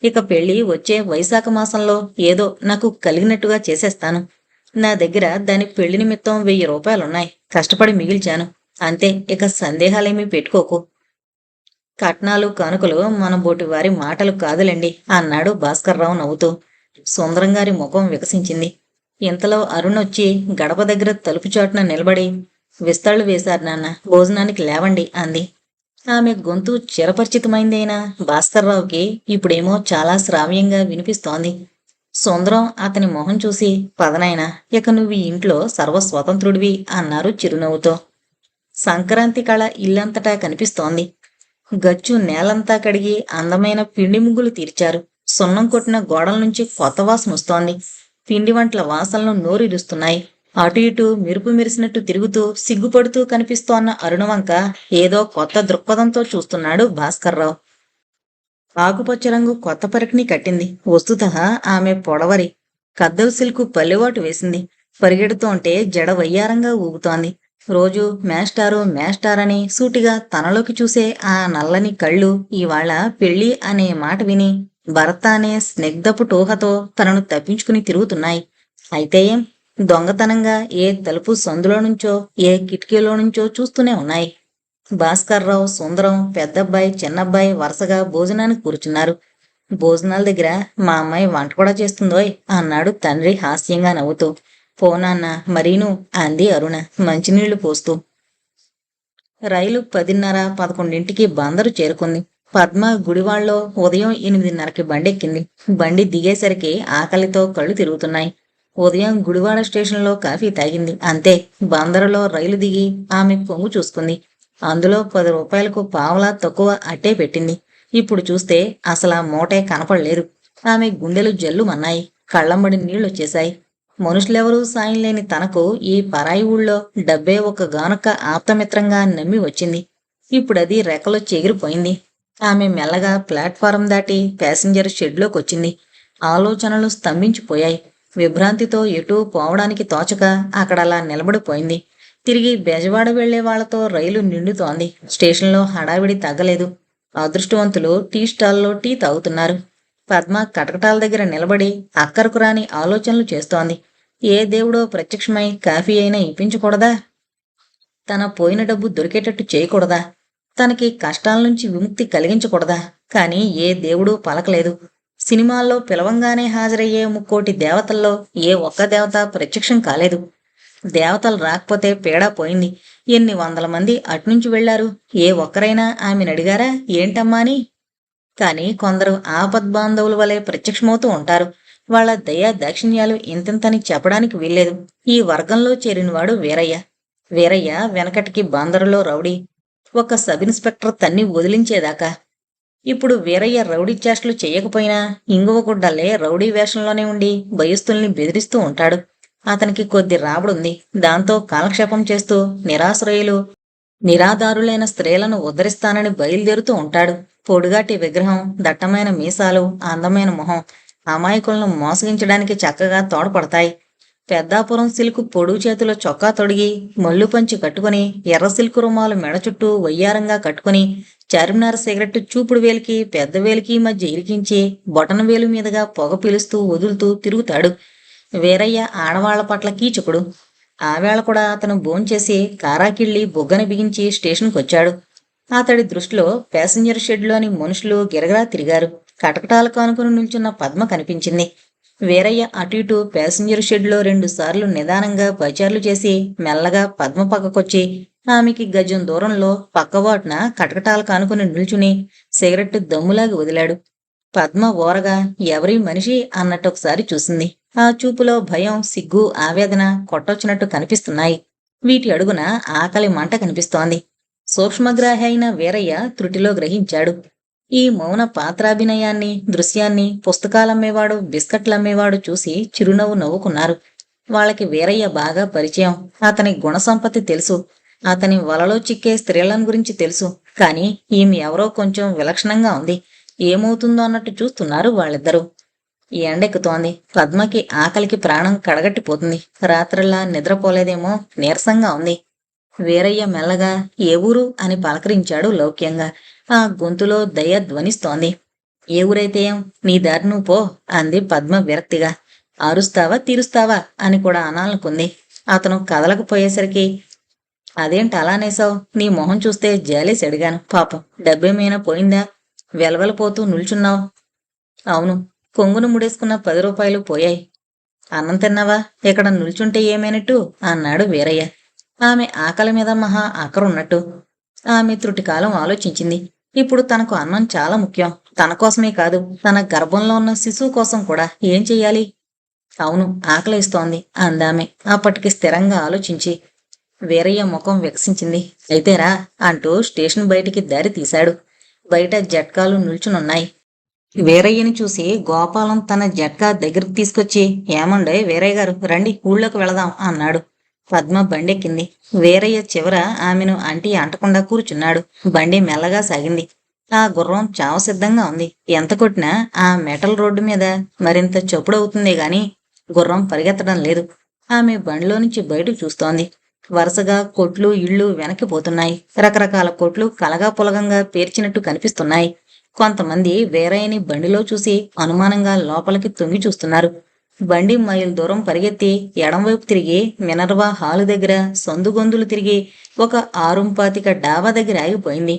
ఇక పెళ్లి వచ్చే వైశాఖ మాసంలో ఏదో నాకు కలిగినట్టుగా చేసేస్తాను. నా దగ్గర దాని పెళ్లి నిమిత్తం 1000 రూపాయలున్నాయి. కష్టపడి మిగిల్చాను. అంతే, ఇక సందేహాలేమీ పెట్టుకోకు. కట్నాలు కానుకలు మన బోటి వారి మాటలు కాదులేండి అన్నాడు భాస్కర్రావు నవ్వుతూ. సుందరంగారి ముఖం వికసించింది. ఇంతలో అరుణొచ్చి గడప దగ్గర తలుపు చాటున నిలబడి, విస్తళ్ళు వేశారు నాన్న, భోజనానికి లేవండి అంది. ఆమె గొంతు చిరపరిచితమైందైనా భాస్కర్రావుకి ఇప్పుడేమో చాలా శ్రావ్యంగా వినిపిస్తోంది. సుందరం అతని మొహం చూసి, పదనాయనా, ఇక నువ్వు ఈ ఇంట్లో సర్వస్వతంత్రుడివి అన్నారు చిరునవ్వుతో. సంక్రాంతి కళ ఇల్లంతటా కనిపిస్తోంది. గచ్చు నేలంతా కడిగి అందమైన పిండి ముగ్గులు తీర్చారు. సున్నం కొట్టిన గోడల నుంచి కొత్త వాసన వస్తోంది. పిండి వంటల వాసనలు నోరిరుస్తున్నాయి. అటు ఇటు మెరుపు మెరిసినట్టు తిరుగుతూ సిగ్గుపడుతూ కనిపిస్తోన్న అరుణవంక ఏదో కొత్త దృక్పథంతో చూస్తున్నాడు భాస్కర్రావు. ఆకుపచ్చ రంగు కొత్త పరికిణి కట్టింది. వస్తుతః ఆమె పొడవరి కద్దరు సిల్కు పల్లెవాటు వేసింది. పరిగెడుతోంటే జడ వయ్యారంగా ఊగుతోంది. రోజు మేస్టారు మేస్టారని సూటిగా తనలోకి చూసే ఆ నల్లని కళ్ళు ఇవాళ పెళ్ళి అనే మాట విని భర్త అనే స్నిగ్ధపు టూహతో తనను తప్పించుకుని తిరుగుతున్నాయి. అయితే ఏం, దొంగతనంగా ఏ తలుపు సందులో నుంచో ఏ కిటికీలో నుంచో చూస్తూనే ఉన్నాయి. భాస్కర్రావు, సుందరం, పెద్దబ్బాయి, చిన్నబ్బాయి వరుసగా భోజనానికి కూర్చున్నారు. భోజనాల దగ్గర మా అమ్మాయి వంట కూడా చేస్తుందోయ్ అన్నాడు తండ్రి హాస్యంగా నవ్వుతూ. పోనాన్న మరీను అంది అరుణ మంచినీళ్లు పోస్తూ. రైలు 10:30, 11ంటికి బందరు చేరుకుంది. పద్మ గుడివాళ్ళలో ఉదయం 8:30కి బండెక్కింది. బండి దిగేసరికి ఆకలితో కళ్ళు తిరుగుతున్నాయి. ఉదయం గుడివాడ స్టేషన్లో కాఫీ తాగింది. అంతే. బందరులో రైలు దిగి ఆమె పొంగు చూసుకుంది. అందులో 10 రూపాయలకు పావలా తక్కువ అట్టే పెట్టింది. ఇప్పుడు చూస్తే అసలు ఆ మూటే కనపడలేదు. ఆమె గుండెలు జల్లుమన్నాయి. కళ్ళమ్మడి నీళ్లొచ్చేశాయి. మనుషులెవరూ సాయం లేని తనకు ఈ పరాయి ఊళ్ళో డబ్బే ఒక గానొక్క ఆప్తమిత్రంగా నమ్మి వచ్చింది. ఇప్పుడది రెక్కలో చెగిరిపోయింది. ఆమె మెల్లగా ప్లాట్ఫారం దాటి ప్యాసింజర్ షెడ్లోకొచ్చింది. ఆలోచనలు స్తంభించిపోయాయి. విభ్రాంతితో ఎటూ పోవడానికి తోచక అక్కడలా నిలబడిపోయింది. తిరిగి బెజవాడ వెళ్లే వాళ్లతో రైలు నిండుతోంది. స్టేషన్లో హడావిడి తగ్గలేదు. అదృష్టవంతులు టీ స్టాల్లో టీ తాగుతున్నారు. పద్మ కటకటాల దగ్గర నిలబడి అక్కరకు రాని ఆలోచనలు చేస్తోంది. ఏ దేవుడో ప్రత్యక్షమై కాఫీ అయినా ఇప్పించకూడదా? తన పోయిన డబ్బు దొరికేటట్టు చేయకూడదా? తనకి కష్టాల నుంచి విముక్తి కలిగించకూడదా? కాని ఏ దేవుడూ పలకలేదు. సినిమాల్లో పిలవంగానే హాజరయ్యే 3,000,000 దేవతల్లో ఏ ఒక్క దేవత ప్రత్యక్షం కాలేదు. దేవతలు రాకపోతే పీడా పోయింది. ఎన్ని 100 మంది అట్నుంచి వెళ్లారు? ఏ ఒక్కరైనా ఆమెను అడిగారా ఏంటమ్మా అని? కాని కొందరు ఆపద్బాంధవుల వలె ప్రత్యక్షమవుతూ ఉంటారు. వాళ్ల దయా దాక్షిణ్యాలు ఇంతింతని చెప్పడానికి వీల్లేదు. ఈ వర్గంలో చేరినవాడు వీరయ్య. వీరయ్య వెనకటికి బందరులో రౌడీ. ఒక సబ్ ఇన్స్పెక్టర్ తన్ని వదిలించేదాకా. ఇప్పుడు వీరయ్య రౌడీ చేష్టలు చెయ్యకపోయినా ఇంగువగుడ్డల్లే రౌడీ వేషంలోనే ఉండి భయస్థుల్ని బెదిరిస్తూ ఉంటాడు. అతనికి కొద్ది రాబడుంది. దాంతో కాలక్షేపం చేస్తూ నిరాశ్రయులు, నిరాధారులైన స్త్రీలను ఉద్ధరిస్తానని బయలుదేరుతూ ఉంటాడు. పొడుగాటి విగ్రహం, దట్టమైన మీసాలు, అందమైన మొహం అమాయకులను మోసగించడానికి చక్కగా తోడ్పడతాయి. పెద్దాపురం సిల్కు పొడుగు చేతిలో చొక్కా తొడిగి, మల్లు పంచి కట్టుకుని, ఎర్ర సిల్కు రుమాలు మెడ చుట్టూ వయ్యారంగా కట్టుకుని, చార్మినార్ సిగరెట్టు చూపుడు వేలికి పెద్ద వేలికి మధ్య ఇరికించి బొటన వేలు మీదుగా పొగ పీలుస్తూ వదులుతూ తిరుగుతాడు. వీరయ్య ఆడవాళ్ల పట్ల కీచకుడు. ఆవేళ కూడా అతను భోంచేసి కారాకిళ్ళి బొగ్గన బిగించి స్టేషన్కొచ్చాడు. అతడి దృష్టిలో ప్యాసింజర్ షెడ్లోని మనుషులు గిరగిరా తిరిగారు. కటకటాలు కానుకుని నిల్చున్న పద్మ కనిపించింది. వీరయ్య అటు ఇటు ప్యాసింజర్ షెడ్లో 2 సార్లు నిదానంగా పచార్లు చేసి మెల్లగా పద్మ పక్కకొచ్చి ఆమెకి గజం దూరంలో పక్కవాటున కటకటాలు కానుకుని నిల్చుని సిగరెట్టు దమ్ములాగి వదిలాడు. పద్మ ఓరగా ఎవరి మనిషి అన్నట్టు ఒకసారి చూసింది. ఆ చూపులో భయం, సిగ్గు, ఆవేదన కొట్టొచ్చినట్టు కనిపిస్తున్నాయి. వీటి అడుగున ఆకలి మంట కనిపిస్తోంది. సూక్ష్మగ్రాహి అయిన వీరయ్య త్రుటిలో గ్రహించాడు. ఈ మౌన పాత్రాభినయాన్ని, దృశ్యాన్ని పుస్తకాలమ్మేవాడు, బిస్కట్లమ్మేవాడు చూసి చిరునవ్వు నవ్వుకున్నారు. వాళ్ళకి వీరయ్య బాగా పరిచయం. అతని గుణసంపత్తి తెలుసు. అతని వలలో చిక్కే స్త్రీలను గురించి తెలుసు. కాని ఈమె ఎవరో కొంచెం విలక్షణంగా ఉంది. ఏమవుతుందో అన్నట్టు చూస్తున్నారు వాళ్ళిద్దరూ. ఎండెక్కుతోంది. పద్మకి ఆకలికి ప్రాణం కడగట్టిపోతుంది. రాత్రిలా నిద్రపోలేదేమో, నీరసంగా ఉంది. వీరయ్య మెల్లగా ఏ ఊరు అని పలకరించాడు లౌక్యంగా. ఆ గొంతులో దయ ధ్వనిస్తోంది. ఏ ఊరైతే ఏం, నీ దారి నువ్వు పో అంది పద్మ విరక్తిగా. అరుస్తావా తీరుస్తావా అని కూడా అనాలనుకుంది. అతను కదలకపోయేసరికి, అదేంటి అలానేసావు? నీ మొహం చూస్తే జాలేసి అడిగాను. పాపం డబ్బేమైనా పోయిందా? వెలవెలపోతూ నిల్చున్నావు. అవును, కొంగును ముడేసుకున్న 10 రూపాయలు పోయాయి. అన్నం తిన్నావా? ఇక్కడ నిల్చుంటే ఏమైనట్టు అన్నాడు వీరయ్య. ఆమె ఆకలి మీద మహా ఆకరున్నట్టు. ఆమె త్రుటికాలం ఆలోచించింది. ఇప్పుడు తనకు అన్నం చాలా ముఖ్యం. తన కోసమే కాదు, తన గర్భంలో ఉన్న శిశువు కోసం కూడా. ఏం చెయ్యాలి? అవును, ఆకలేస్తోంది అందామె అప్పటికి స్థిరంగా ఆలోచించి. వీరయ్య ముఖం వికసించింది. అయితేరా అంటూ స్టేషన్ బయటికి దారి తీశాడు. బయట జట్కాలు నిల్చునున్నాయి. వీరయ్యని చూసి గోపాలం తన జట్కా దగ్గరికి తీసుకొచ్చి, ఏమండోయ్ వీరయ్య గారు, రండి ఊళ్ళోకి వెళదాం అన్నాడు. పద్మ బండెక్కింది. వీరయ్య చివర ఆమెను అంటి అంటకుండా కూర్చున్నాడు. బండి మెల్లగా సాగింది. ఆ గుర్రం చావసిద్ధంగా ఉంది. ఎంత కొట్టినా ఆ మెటల్ రోడ్డు మీద మరింత చప్పుడవుతుందే గాని గుర్రం పరిగెత్తడం లేదు. ఆమె బండిలో నుంచి బయటకు చూస్తోంది. వరుసగా కొట్లు, ఇళ్ళు వెనక్కిపోతున్నాయి. రకరకాల కొట్లు కలగా పులగంగా పేర్చినట్టు కనిపిస్తున్నాయి. కొంతమంది వీరయ్యని బండిలో చూసి అనుమానంగా లోపలికి తొంగి చూస్తున్నారు. బండి మైలు దూరం పరిగెత్తి ఎడంవైపు తిరిగి మినర్వా హాలు దగ్గర సందుగొందులు తిరిగి ఒక ఆరుంపాతిక డాబా దగ్గర ఆగిపోయింది.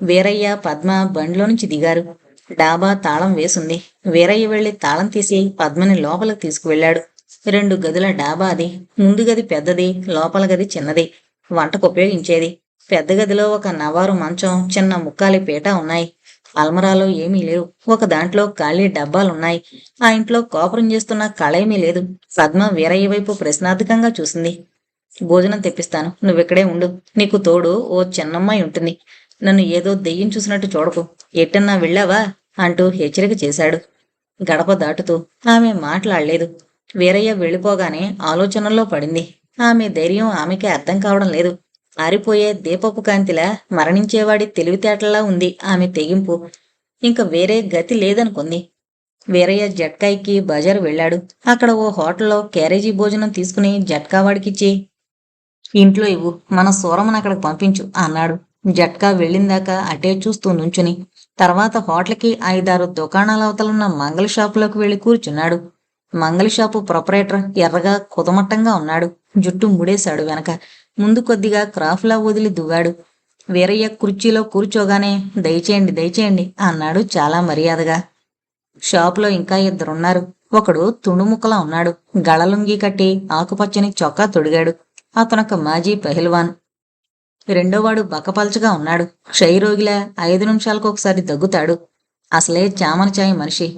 వీరయ్య, పద్మ బండిలో నుంచి దిగారు. డాబా తాళం వేసుంది. వీరయ్య వెళ్లి తాళం తీసి పద్మని లోపలికి తీసుకువెళ్లాడు. 2 గదుల డాబా అది. ముందు గది పెద్దది, లోపల గది చిన్నది. వంటకు ఉపయోగించేది. పెద్ద గదిలో ఒక నవారు మంచం, చిన్న ముక్కాలి పీట ఉన్నాయి. అల్మరాలో ఏమీ లేవు. ఒక దాంట్లో ఖాళీ డబ్బాలున్నాయి. ఆ ఇంట్లో కాపురం చేస్తున్న కళేమీ లేదు. పద్మ వీరయ్య వైపు ప్రశ్నార్థకంగా చూసింది. భోజనం తెప్పిస్తాను, నువ్విక్కడే ఉండు. నీకు తోడు ఓ చిన్నమ్మాయి ఉంటుంది. నన్ను ఏదో దెయ్యం చూసినట్టు చూడకు. ఎట్టన్నా వెళ్ళావా అంటూ హెచ్చరిక చేశాడు. గడప దాటుతూ ఆమె మాట్లాడలేదు. వీరయ్య వెళ్ళిపోగానే ఆలోచనల్లో పడింది. ఆమె ధైర్యం ఆమెకే అర్థం కావడం లేదు. ఆరిపోయే దీపపు కాంతిలా, మరణించేవాడి తెలివితేటలా ఉంది ఆమె తెగింపు. ఇంక వేరే గతి లేదనుకుంది. వీరయ్య జట్కాయికి బజారు వెళ్ళాడు. అక్కడ ఓ హోటల్లో క్యారేజీ భోజనం తీసుకుని జట్కావాడికిచ్చి, ఇంట్లో ఇవ్వు, మన సూరమ్మను అక్కడికి పంపించు అన్నాడు. జట్కా వెళ్ళిందాకా అటే చూస్తూ నుంచుని తర్వాత హోటల్కి 5-6 దుకాణాల అవతలున్న మంగళ షాపులోకి వెళ్లి కూర్చున్నాడు. మంగళ షాపు ప్రొపరేటర్ ఎర్రగా కుదమట్టంగా ఉన్నాడు. జుట్టు ముడేశాడు వెనక. ముందు కొద్దిగా క్రాఫ్లా వదిలి దువ్వాడు. వీరయ్య కుర్చీలో కూర్చోగానే దయచేయండి దయచేయండి అన్నాడు చాలా మర్యాదగా. షాపులో ఇంకా 2 ఒకడు తుండుముక్కలా ఉన్నాడు. గళలుంగి కట్టి ఆకుపచ్చని చొక్కా తొడిగాడు. అతనొక మాజీ పెహల్వాన్. రెండోవాడు బక్కపల్చగా ఉన్నాడు. క్షయరోగిలా 5 నిమిషాలకొకసారి దగ్గుతాడు. అసలే చామనచాయి మనిషి.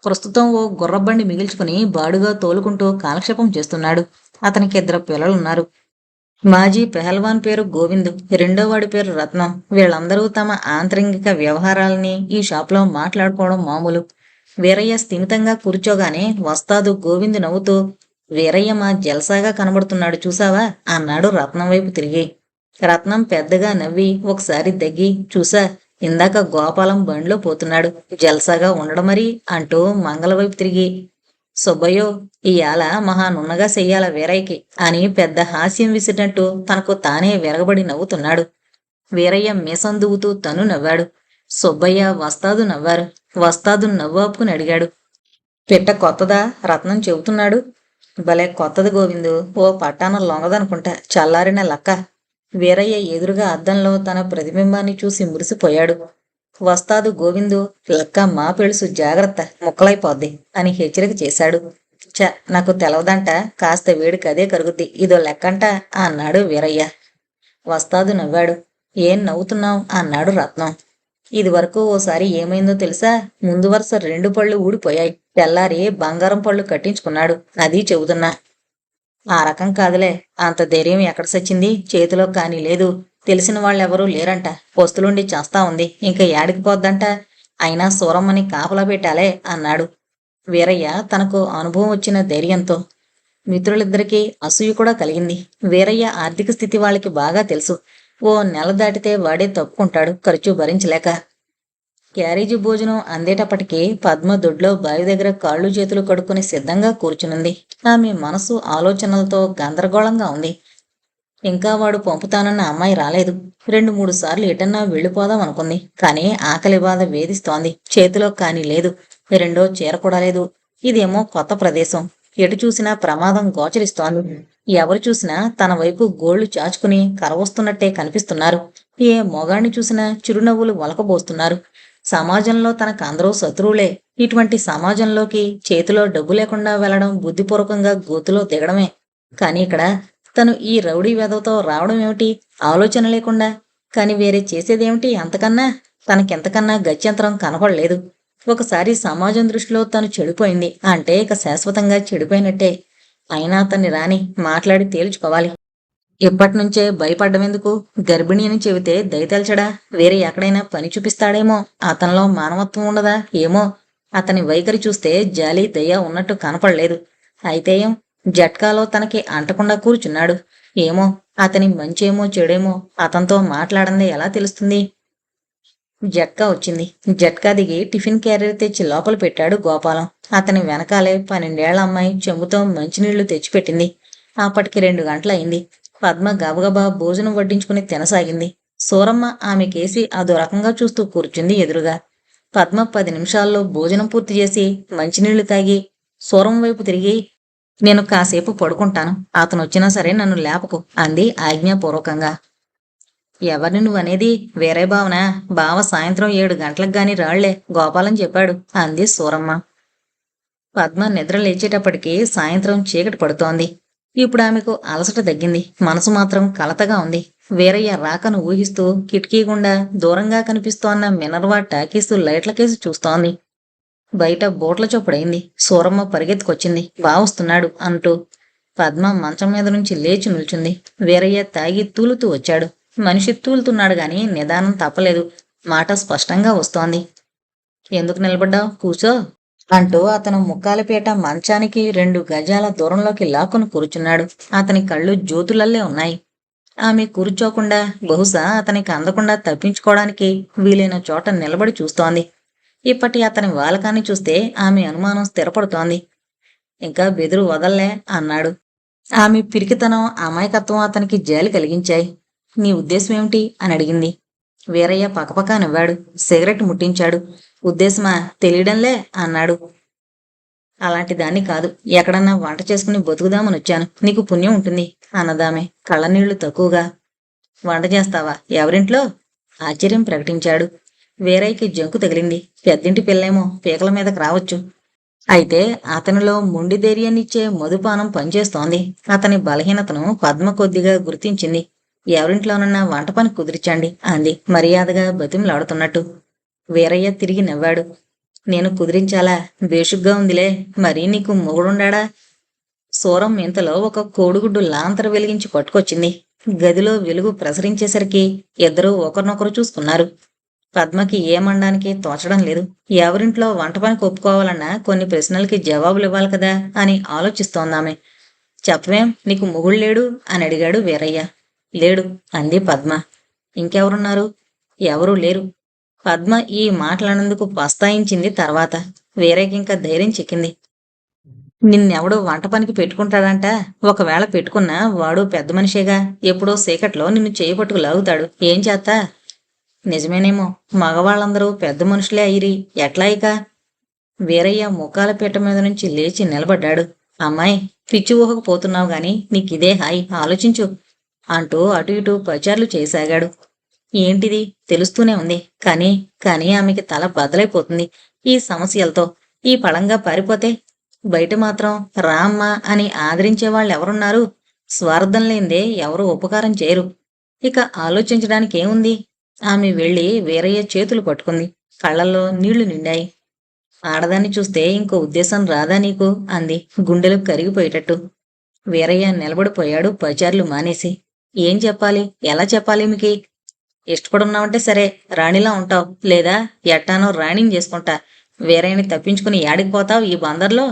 ప్రస్తుతం ఓ గుర్రబండి మిగిల్చుకుని బాడుగా తోలుకుంటూ కాలక్షేపం చేస్తున్నాడు. అతనికి 2 పిల్లలున్నారు. మాజీ పెహల్వాన్ పేరు గోవిందు, రెండోవాడి పేరు రత్నం. వీళ్ళందరూ తమ ఆంతరింగిక వ్యవహారాలని ఈ షాప్లో మాట్లాడుకోవడం మామూలు. వీరయ్య స్థిమితంగా కూర్చోగానే వస్తాదు గోవిందు నవ్వుతూ, వీరయ్య మా జల్సాగా కనబడుతున్నాడు చూసావా అన్నాడు రత్నం వైపు తిరిగి. రత్నం పెద్దగా నవ్వి ఒకసారి దగ్గి, చూసా, ఇందాక గోపాలం బండిలో పోతున్నాడు, జల్సాగా ఉండడం మరి అంటూ మంగళ వైపు తిరిగి, సుబ్బయ్యో, ఇయాల మహా నున్నగా చెయ్యాల వీరయ్యకి అని పెద్ద హాస్యం విసిరినట్టు తనకు తానే విరగబడి నవ్వుతున్నాడు. వీరయ్య మీసం దువ్వుతూ తను నవ్వాడు. సుబ్బయ్య, వస్తాదు నవ్వారు. వస్తాదు నవ్వాపుకుని అడిగాడు, పిట్ట కొత్తదా? రత్నం చెబుతున్నాడు. భలే కొత్తది గోవిందు, ఓ పట్టానం లొంగదనుకుంటా, చల్లారిన లక్క. వీరయ్య ఎదురుగా అద్దంలో తన ప్రతిబింబాన్ని చూసి మురిసిపోయాడు. వస్తాదు గోవిందు, లక్క మా పెళుసు, జాగ్రత్త, ముక్కలైపోద్ది అని హెచ్చరిక చేశాడు. నాకు తెలవదంట, కాస్త వేడికి అదే కరుగుద్ది, ఇదో లెక్కంట అన్నాడు వీరయ్య. వస్తాదు నవ్వాడు. ఏం నవ్వుతున్నావు అన్నాడు రత్నం. ఇది వరకు ఓసారి ఏమైందో తెలుసా? ముందు వరుస 2 పళ్ళు ఊడిపోయాయి. తెల్లారి బంగారం పళ్ళు కట్టించుకున్నాడు. అది చెబుతున్నా. ఆ రకం కాదులే, అంత ధైర్యం ఎక్కడ సచ్చింది? చేతిలో కానీ లేదు. తెలిసిన వాళ్ళెవరూ లేరంట. పొస్తులుండి చేస్తా ఉంది. ఇంకా ఏడికి పోద్దంట. అయినా సూరమ్మని కాపలా పెట్టాలే అన్నాడు వీరయ్య తనకు అనుభవం వచ్చిన ధైర్యంతో. మిత్రులిద్దరికీ అసూయ కూడా కలిగింది. వీరయ్య ఆర్థిక స్థితి వాళ్ళకి బాగా తెలుసు. ఓ నెల దాటితే వాడే తప్పుకుంటాడు, ఖర్చు భరించలేక. క్యారేజీ భోజనం అందేటప్పటికీ పద్మ దొడ్లో బావి దగ్గర కాళ్ళు చేతులు కడుక్కుని సిద్ధంగా కూర్చునుంది. ఆమె మనసు ఆలోచనలతో గందరగోళంగా ఉంది. ఇంకా వాడు పంపుతానన్న అమ్మాయి రాలేదు. 2-3 సార్లు ఎటన్నా వెళ్ళిపోదాం అనుకుంది. కానీ ఆకలి బాధ వేధిస్తోంది. చేతిలో కానీ లేదు. రెండో చీర కూడా లేదు. ఇదేమో కొత్త ప్రదేశం. ఎటు చూసినా ప్రమాదం గోచరిస్తోంది. ఎవరు చూసినా తన వైపు గోళ్లు చాచుకుని కరవస్తున్నట్టే కనిపిస్తున్నారు. ఏ మొగాణ్ణి చూసినా చిరునవ్వులు వలకబోస్తున్నారు. సమాజంలో తనకు అందరూ శత్రువులే. ఇటువంటి సమాజంలోకి చేతిలో డబ్బు లేకుండా వెళ్లడం బుద్ధిపూర్వకంగా గోతులో దిగడమే. కానీ ఇక్కడ తను ఈ రౌడీ వెధవతో రావడం ఏమిటి? ఆలోచన లేకుండా. కాని వేరే చేసేదేమిటి అంతకన్నా? తనకెంతకన్నా గత్యంతరం కనపడలేదు. ఒకసారి సమాజం దృష్టిలో తను చెడిపోయింది అంటే ఇక శాశ్వతంగా చెడిపోయినట్టే. అయినా అతన్ని రాని మాట్లాడి తేల్చుకోవాలి. ఇప్పటినుంచే భయపడ్డమెందుకు? గర్భిణి అని చెబితే దయతలచడా? వేరే ఎక్కడైనా పని చూపిస్తాడేమో? అతనిలో మానవత్వం ఉండదా ఏమో? అతని వైఖరి చూస్తే జాలి దయ ఉన్నట్టు కనపడలేదు. అయితే ఏం? జట్కాలో తనకి అంటకుండా కూర్చున్నాడు. ఏమో, అతని మంచేమో చెడేమో అతనితో మాట్లాడందే ఎలా తెలుస్తుంది? జట్కా వచ్చింది. జట్కా దిగి టిఫిన్ క్యారియర్ తెచ్చి లోపల పెట్టాడు గోపాలం. అతని వెనకాలే 12 ఏళ్ల అమ్మాయి చెంబుతో మంచినీళ్లు తెచ్చిపెట్టింది. అప్పటికి 2 గంటలయింది. పద్మ గబగబా భోజనం వడ్డించుకుని తినసాగింది. సూరమ్మ ఆమెకేసి అదో రకంగా చూస్తూ కూర్చుంది ఎదురుగా. పద్మ 10 నిమిషాల్లో భోజనం పూర్తి చేసి మంచినీళ్లు తాగి సూరం వైపు తిరిగి, నేను కాసేపు పడుకుంటాను. అతనొచ్చినా సరే నన్ను లేపకు అంది ఆజ్ఞాపూర్వకంగా. ఎవరిని నువ్వనేది? వేరే బావనా? బావ సాయంత్రం 7 గంటలకు గాని రాళ్లే గోపాలం చెప్పాడు అంది సూరమ్మ. పద్మ నిద్ర లేచేటప్పటికి సాయంత్రం చీకటి పడుతోంది. ఇప్పుడు ఆమెకు అలసట తగ్గింది. మనసు మాత్రం కలతగా ఉంది. వీరయ్య రాకను ఊహిస్తూ కిటికీ గుండా దూరంగా కనిపిస్తోన్న మినర్వా టాకీసు లైట్లకేసి చూస్తోంది. బయట బోట్ల చొప్పుడైంది. సూరమ్మ పరిగెత్తుకొచ్చింది. బావొస్తున్నాడు అంటూ. పద్మ మంచం మీద నుంచి లేచి నిల్చుంది. వీరయ్య తాగి తూలుతూ వచ్చాడు. మనిషి తూలుతున్నాడు గాని నిదానం తప్పలేదు. మాట స్పష్టంగా వస్తోంది. ఎందుకు నిలబడ్డావు? కూర్చో అంటూ అతను ముక్కాలపేట మంచానికి 2 గజాల దూరంలోకి లాక్కుని కూర్చున్నాడు. అతని కళ్ళు జ్యోతులల్లే ఉన్నాయి. ఆమె కూర్చోకుండా, బహుశా అతనికి అందకుండా తప్పించుకోవడానికి వీలైన చోట నిలబడి చూస్తోంది. ఇప్పటి అతని వాలకాన్ని చూస్తే ఆమె అనుమానం స్థిరపడుతోంది. ఇంకా బెదురు వదల్లే అన్నాడు. ఆమె పిరికితనం, అమాయకత్వం అతనికి జాలి కలిగించాయి. నీ ఉద్దేశం ఏమిటి అని అడిగింది. వీరయ్య పకపకా నవ్వాడు. సిగరెట్ ముట్టించాడు. ఉద్దేశమా? తెలియడంలే అన్నాడు. అలాంటి దాన్ని కాదు. ఎక్కడన్నా వంట చేసుకుని బతుకుదామని వచ్చాను. నీకు పుణ్యం ఉంటుంది అన్నదామె కళ్ళనీళ్లు తక్కువగా. వంట చేస్తావా? ఎవరింట్లో? ఆశ్చర్యం ప్రకటించాడు. వీరయ్యకి జంకు తగిలింది. పెద్దింటి పిల్లేమో పీకల మీదకి రావచ్చు. అయితే అతనిలో మొండి ధైర్యాన్నిచ్చే మధుపానం పనిచేస్తోంది. అతని బలహీనతను పద్మ కొద్దిగా గుర్తించింది. ఎవరింట్లోనన్నా వంట పని కుదిర్చండి అంది మర్యాదగా బతిమలాడుతున్నట్టు. వీరయ్య తిరిగి నవ్వాడు. నేను కుదిరించాలా? బేషుగ్గా ఉందిలే. మరీ నీకు మొగుడుండాడా? సూరం ఇంతలో ఒక కోడిగుడ్డు లాంతర వెలిగించి పట్టుకొచ్చింది. గదిలో వెలుగు ప్రసరించేసరికి ఇద్దరూ ఒకరినొకరు చూసుకున్నారు. పద్మకి ఏమనడానికి తోచడం లేదు. ఎవరింట్లో వంట పనికి ఒప్పుకోవాలన్నా కొన్ని ప్రశ్నలకి జవాబులు ఇవ్వాలి కదా అని ఆలోచిస్తోందామె. చెప్పవేం, నీకు మొగుడు లేడు అని అడిగాడు వీరయ్య. లేడు అంది పద్మ. ఇంకెవరున్నారు? ఎవరూ లేరు. పద్మ ఈ మాటలన్నందుకు పస్తాయించింది తర్వాత. వీరయ్యకింకా ధైర్యం చిక్కింది. నిన్నెవడో వంట పనికి పెట్టుకుంటాడంట. ఒకవేళ పెట్టుకున్నా వాడు పెద్ద మనిషేగా. ఎప్పుడో సీకట్లో నిన్ను చేయి పట్టుకు లాగుతాడు. ఏం చేస్తా? నిజమేనేమో. మగవాళ్ళందరూ పెద్ద మనుషులే అయిరి. ఎట్లా ఇక? వీరయ్య ముఖాల పీట మీద నుంచి లేచి నిలబడ్డాడు. అమ్మాయి, పిచ్చి ఊహకు పోతున్నావు గాని నీకిదే హాయి, ఆలోచించు అంటూ అటు ఇటు పచార్లు చేసాగాడు. ఏంటిది? తెలుస్తూనే ఉంది. కానీ ఆమెకి తల బద్దలైపోతుంది ఈ సమస్యలతో. ఈ పళంగా పారిపోతే? బయట మాత్రం రామ్మ అని ఆదరించే వాళ్ళెవరున్నారు? స్వార్థం లేందే ఎవరూ ఉపకారం చేయరు. ఇక ఆలోచించడానికి ఏముంది? ఆమె వెళ్ళి వీరయ్య చేతులు పట్టుకుంది. కళ్ళల్లో నీళ్లు నిండాయి. ఆడదాన్ని చూస్తే ఇంకో ఉద్దేశం రాదా నీకు? అంది గుండెలు కరిగిపోయేటట్టు. వీరయ్య నిలబడిపోయాడు పచార్లు మానేసి. ఏం చెప్పాలి? ఎలా చెప్పాలి మీకి? ఇష్టపడున్నావంటే సరే, రాణిలా ఉంటావు. లేదా ఎట్టానో రాణిని చేసుకుంటా. వీరయ్యని తప్పించుకుని ఏడికిపోతావు ఈ బందర్లో?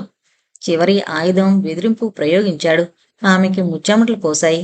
చివరి ఆయుధం బెదిరింపు ప్రయోగించాడు. ఆమెకి ముచ్చామట్లు పోశాయి.